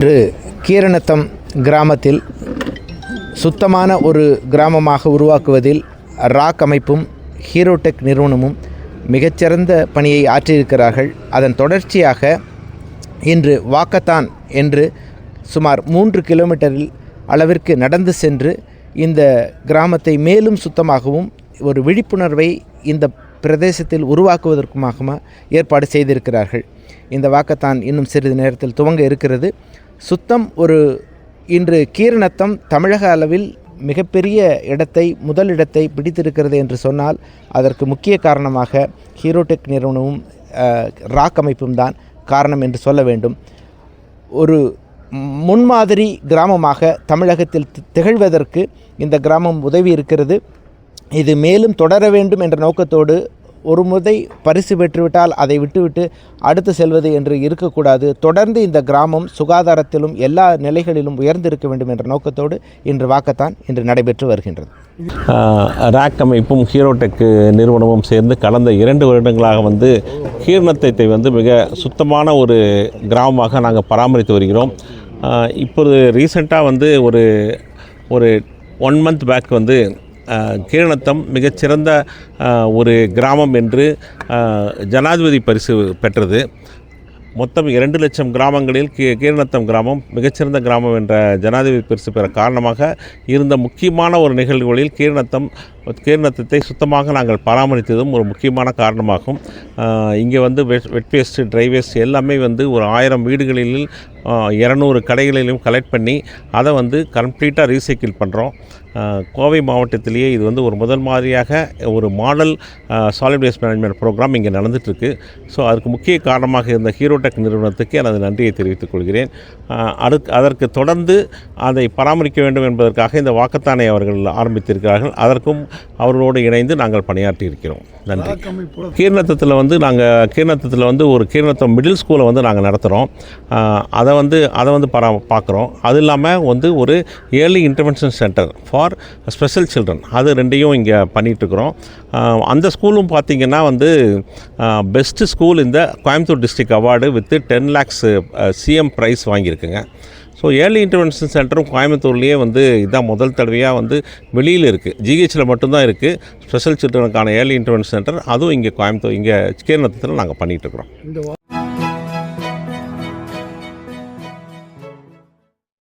இன்று கீரநத்தம் கிராமத்தில் சுத்தமான ஒரு கிராமமாக உருவாக்குவதில் ராக் அமைப்பும் ஹீரோடெக் நிறுவனமும் மிகச்சிறந்த பணியை ஆற்றியிருக்கிறார்கள். அதன் தொடர்ச்சியாக இன்று வாக்கத்தான் என்று சுமார் 3 கிலோமீட்டரில் அளவிற்கு நடந்து சென்று இந்த கிராமத்தை மேலும் சுத்தமாகவும் ஒரு விழிப்புணர்வை இந்த பிரதேசத்தில் உருவாக்குவதற்குமாக ஏற்பாடு செய்திருக்கிறார்கள். இந்த வாக்கத்தான் இன்னும் சிறிது நேரத்தில் துவங்க இருக்கிறது. சுத்தம் இன்று கீரநத்தம் தமிழக அளவில் மிகப்பெரிய முதலிடத்தை பிடித்திருக்கிறது என்று சொன்னால் அதற்கு முக்கிய காரணமாக ஹீரோடெக் நிறுவனமும் ராக் அமைப்பும் தான் காரணம் என்று சொல்ல வேண்டும். ஒரு முன்மாதிரி கிராமமாக தமிழகத்தில் திகழ்வதற்கு இந்த கிராமம் உதவி இருக்கிறது. இது மேலும் தொடர வேண்டும் என்ற நோக்கத்தோடு ஒரு முறை பரிசு பெற்றுவிட்டால் அதை விட்டுவிட்டு அடுத்து செல்வது என்று இருக்கக்கூடாது. தொடர்ந்து இந்த கிராமம் சுகாதாரத்திலும் எல்லா நிலைகளிலும் உயர்ந்திருக்க வேண்டும் என்ற நோக்கத்தோடு இன்று வாக்கத்தான் நடைபெற்று வருகின்றது. ராக் அமைப்பும் ஹீரோடெக் நிறுவனமும் சேர்ந்து கடந்த 2 வருடங்களாக கீரநத்தத்தை மிக சுத்தமான ஒரு கிராமமாக நாங்கள் பராமரித்து வருகிறோம். இப்போது ரீசெண்டாக ஒரு 1 மந்த் பேக் கீரநத்தம் மிகச்சிறந்த ஒரு கிராமம் என்று ஜனாதிபதி பரிசு பெற்றது. மொத்தம் 2 லட்சம் கிராமங்களில் கீரநத்தம் கிராமம் மிகச்சிறந்த கிராமம் என்ற ஜனாதிபதி பரிசு பெற காரணமாக இருந்த முக்கியமான ஒரு நிகழ்வுகளில் கீரநத்தத்தை சுத்தமாக நாங்கள் பராமரித்ததும் ஒரு முக்கியமான காரணமாகும். இங்கே வெட் வேஸ்ட்டு, ட்ரை வேஸ்ட் எல்லாமே ஒரு 1000 வீடுகளில் 200 கடைகளிலும் கலெக்ட் பண்ணி அதை கம்ப்ளீட்டாக ரீசைக்கிள் பண்ணுறோம். கோவை மாவட்டத்திலேயே இது ஒரு முதல் மாதிரியாக ஒரு model solid waste management program இங்கே நடந்துகிட்ருக்கு. ஸோ அதுக்கு முக்கிய காரணமாக இருந்த ஹீரோடெக் நிறுவனத்துக்கு எனது நன்றியை தெரிவித்துக் கொள்கிறேன். அதற்கு தொடர்ந்து அதை பராமரிக்க வேண்டும் என்பதற்காக இந்த வாக்கத்தானை அவர்கள் ஆரம்பித்திருக்கிறார்கள். அதற்கும் அவர்களோடு இணைந்து நாங்கள் பணியாற்றி இருக்கிறோம். நன்றி. கீரநத்தத்தில் ஒரு கீரநத்தம் மிடில் ஸ்கூலை நாங்கள் நடத்துகிறோம். அதை பார்க்குறோம். அது இல்லாமல் ஒரு early intervention centre for special children அது 2ஐயும் இங்கே பண்ணிகிட்ருக்குறோம். அந்த ஸ்கூலும் பார்த்திங்கன்னா பெஸ்ட்டு ஸ்கூல் இந்த Coimbatore district award with 10 lakhs CM prize வாங்கியிருக்குங்க. ஸோ ஏர்லி இன்டர்வென்ஷன் சென்டரும் கோயம்புத்தூர்லேயே இதான் முதல் தடவையாக வெளியில் இருக்குது. ஜிஹெச்சில் மட்டும்தான் இருக்குது ஸ்பெஷல் சில்ட்ரனுக்கான ஏர்லி இன்டர்வென்ஷன் சென்டர். அதுவும் இங்கே கீரநத்தத்தில் நாங்கள் பண்ணிகிட்ருக்குறோம்.